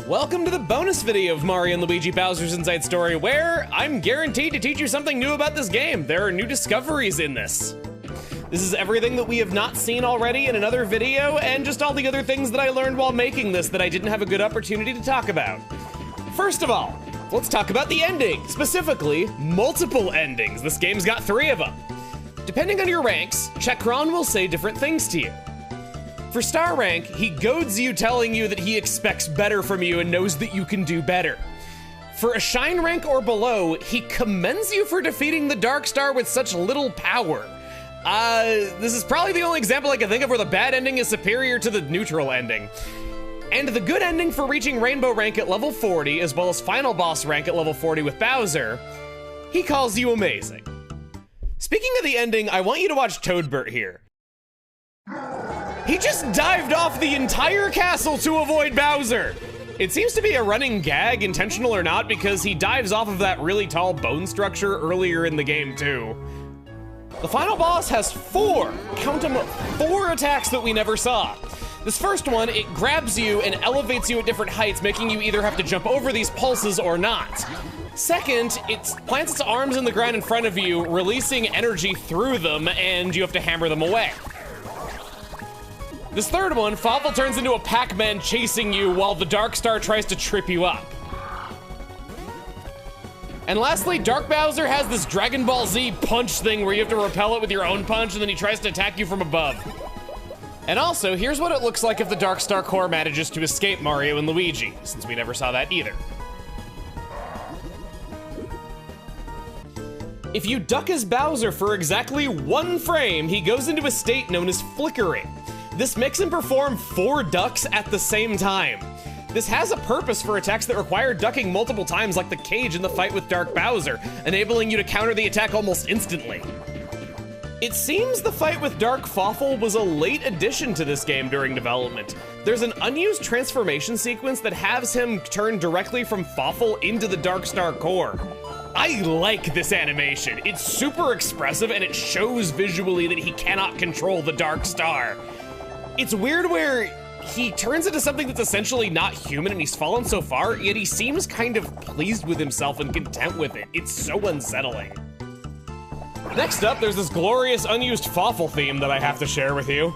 Welcome to the bonus video of Mario and Luigi Bowser's Inside Story, where I'm guaranteed to teach you something new about this game. There are new discoveries in this. This is everything that we have not seen already in another video, and just all the other things that I learned while making this that I didn't have a good opportunity to talk about. First of all, let's talk about the ending, specifically multiple endings. This game's got 3 of them. Depending on your ranks, Chekron will say different things to you. For star rank, he goads you, telling you that he expects better from you and knows that you can do better. For a shine rank or below, he commends you for defeating the Dark Star with such little power. This is probably the only example I can think of where the bad ending is superior to the neutral ending. And the good ending for reaching Rainbow rank at level 40, as well as final boss rank at level 40 with Bowser, he calls you amazing. Speaking of the ending, I want you to watch Toadbert here. He just dived off the entire castle to avoid Bowser. It seems to be a running gag, intentional or not, because he dives off of that really tall bone structure earlier in the game too. The final boss has 4, count them, 4 attacks that we never saw. This first one, it grabs you and elevates you at different heights, making you either have to jump over these pulses or not. Second, it plants its arms in the ground in front of you, releasing energy through them, and you have to hammer them away. This third one, Fawful turns into a Pac-Man chasing you while the Dark Star tries to trip you up. And lastly, Dark Bowser has this Dragon Ball Z punch thing where you have to repel it with your own punch, and then he tries to attack you from above. And also, here's what it looks like if the Dark Star core manages to escape Mario and Luigi, since we never saw that either. If you duck as Bowser for exactly 1 frame, he goes into a state known as flickering. This makes him perform 4 ducks at the same time. This has a purpose for attacks that require ducking multiple times, like the cage in the fight with Dark Bowser, enabling you to counter the attack almost instantly. It seems the fight with Dark Fawful was a late addition to this game during development. There's an unused transformation sequence that has him turn directly from Fawful into the Dark Star core. I like this animation. It's super expressive and it shows visually that he cannot control the Dark Star. It's weird where he turns into something that's essentially not human and he's fallen so far, yet he seems kind of pleased with himself and content with it. It's so unsettling. Next up, there's this glorious unused Fawful theme that I have to share with you.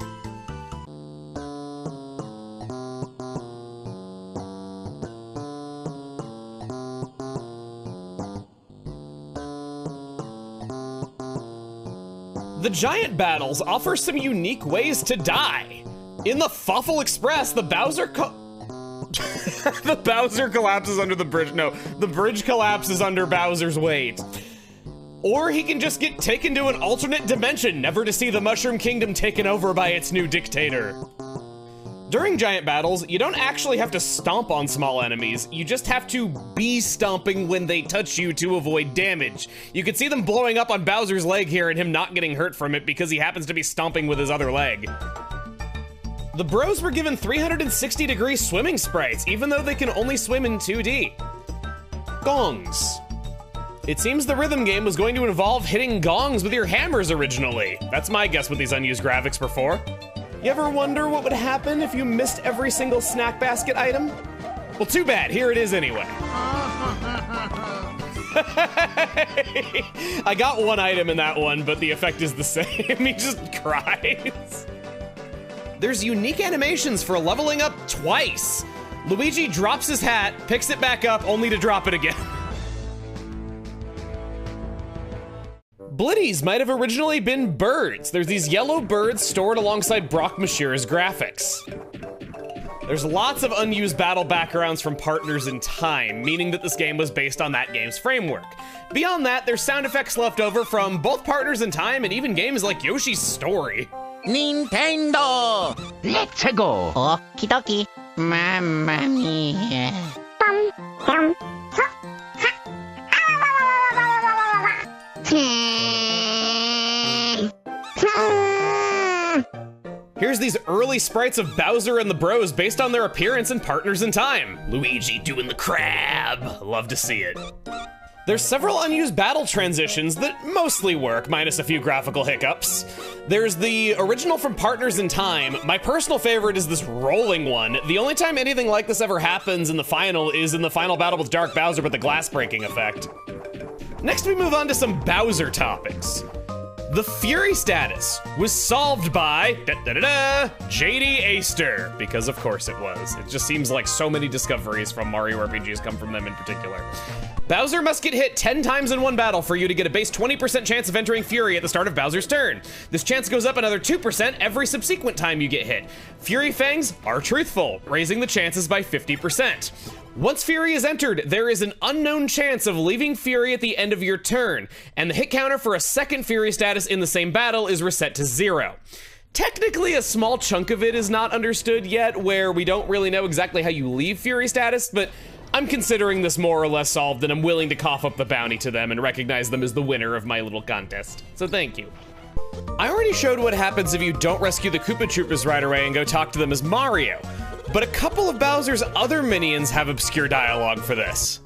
The giant battles offer some unique ways to die. In the Fawful Express, the Bowser the Bowser collapses under the bridge. No, the bridge collapses under Bowser's weight. Or he can just get taken to an alternate dimension, never to see the Mushroom Kingdom taken over by its new dictator. During giant battles, you don't actually have to stomp on small enemies, you just have to be stomping when they touch you to avoid damage. You can see them blowing up on Bowser's leg here and him not getting hurt from it because he happens to be stomping with his other leg. The bros were given 360-degree swimming sprites, even though they can only swim in 2D. Gongs. It seems the rhythm game was going to involve hitting gongs with your hammers originally. That's my guess what these unused graphics were for. You ever wonder what would happen if you missed every single snack basket item? Well, too bad, here it is anyway. I got 1 item in that one, but the effect is the same. He just cries. There's unique animations for leveling up twice. Luigi drops his hat, picks it back up, only to drop it again. Blitties might have originally been birds. There's these yellow birds stored alongside Brock Mashira's graphics. There's lots of unused battle backgrounds from Partners in Time, meaning that this game was based on that game's framework. Beyond that, there's sound effects left over from both Partners in Time and even games like Yoshi's Story. Nintendo! Let's go! Okie dokie. Mamma mia. Here's these early sprites of Bowser and the Bros based on their appearance in Partners in Time. Luigi doing the crab. Love to see it. There's several unused battle transitions that mostly work, minus a few graphical hiccups. There's the original from Partners in Time. My personal favorite is this rolling one. The only time anything like this ever happens in the final is in the final battle with Dark Bowser with the glass breaking effect. Next we move on to some Bowser topics. The Fury status was solved by JD Aster, because of course it was. It just seems like so many discoveries from Mario RPGs come from them in particular. Bowser must get hit 10 times in one battle for you to get a base 20% chance of entering Fury at the start of Bowser's turn. This chance goes up another 2% every subsequent time you get hit. Fury Fangs are truthful, raising the chances by 50%. Once Fury is entered, there is an unknown chance of leaving Fury at the end of your turn, and the hit counter for a second Fury status in the same battle is reset to 0. Technically, a small chunk of it is not understood yet, where we don't really know exactly how you leave Fury status, but I'm considering this more or less solved, and I'm willing to cough up the bounty to them and recognize them as the winner of my little contest. So thank you. I already showed what happens if you don't rescue the Koopa Troopers right away and go talk to them as Mario. But a couple of Bowser's other minions have obscure dialogue for this.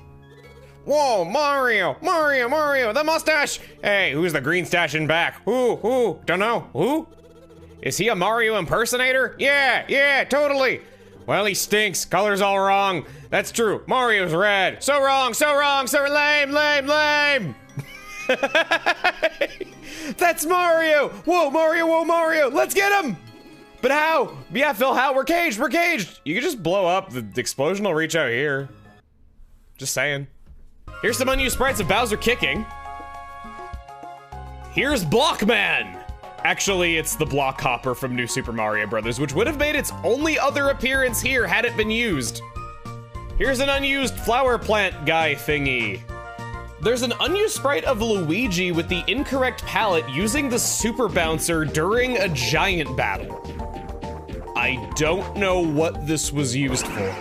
Whoa, Mario, Mario, Mario, the mustache! Hey, who's the green stash in back? Who, don't know, who? Is he a Mario impersonator? Yeah, totally. Well, he stinks, color's all wrong. That's true, Mario's red. So wrong, so lame. That's Mario! Whoa, Mario, let's get him! But how? Yeah, Phil, how? We're caged. You can just blow up. The explosion will reach out here. Just saying. Here's some unused sprites of Bowser kicking. Here's Blockman. Actually, it's the Block Hopper from New Super Mario Bros., which would have made its only other appearance here had it been used. Here's an unused flower plant guy thingy. There's an unused sprite of Luigi with the incorrect palette using the super bouncer during a giant battle. I don't know what this was used for.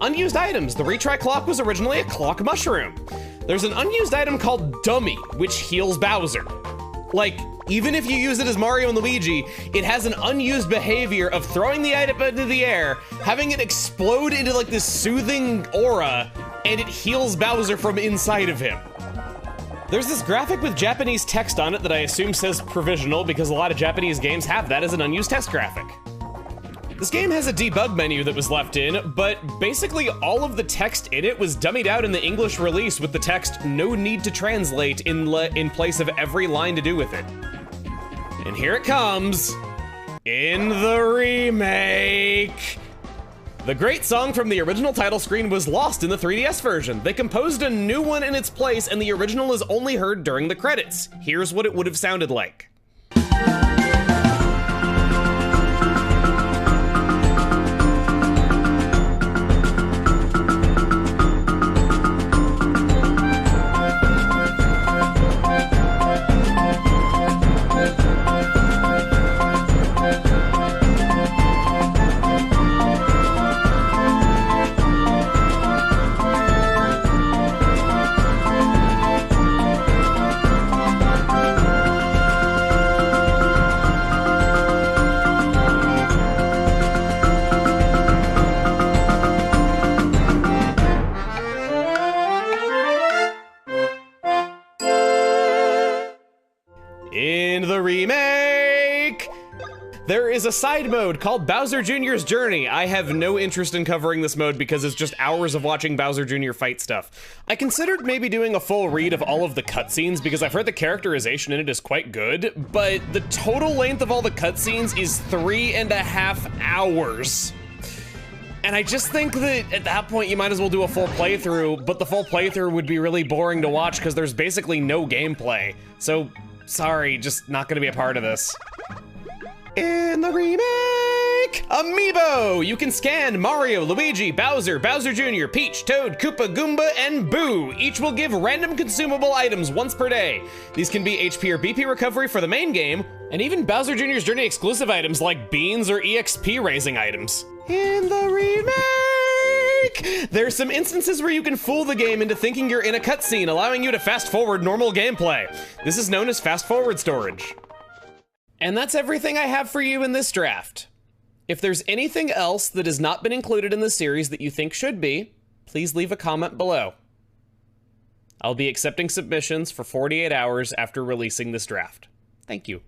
Unused items. The retry clock was originally a clock mushroom. There's an unused item called Dummy, which heals Bowser. Like, even if you use it as Mario and Luigi, it has an unused behavior of throwing the item into the air, having it explode into like this soothing aura, and it heals Bowser from inside of him. There's this graphic with Japanese text on it that I assume says provisional because a lot of Japanese games have that as an unused test graphic. This game has a debug menu that was left in, but basically all of the text in it was dummied out in the English release with the text "no need to translate" in place of every line to do with it. And here it comes, in the remake. The great song from the original title screen was lost in the 3DS version. They composed a new one in its place, and the original is only heard during the credits. Here's what it would have sounded like. In the remake, there is a side mode called Bowser Jr.'s Journey. I have no interest in covering this mode because it's just hours of watching Bowser Jr. fight stuff. I considered maybe doing a full read of all of the cutscenes because I've heard the characterization in it is quite good, but the total length of all the cutscenes is 3.5 hours. And I just think that at that point you might as well do a full playthrough, but the full playthrough would be really boring to watch because there's basically no gameplay. So, sorry, just not gonna be a part of this. In the remake, Amiibo! You can scan Mario, Luigi, Bowser, Bowser Jr., Peach, Toad, Koopa, Goomba, and Boo. Each will give random consumable items once per day. These can be HP or BP recovery for the main game, and even Bowser Jr.'s Journey exclusive items like beans or EXP raising items. In the remake, there's some instances where you can fool the game into thinking you're in a cutscene, allowing you to fast forward normal gameplay. This is known as fast forward storage. And that's everything I have for you in this draft. If there's anything else that has not been included in the series that you think should be, please leave a comment below. I'll be accepting submissions for 48 hours after releasing this draft. Thank you.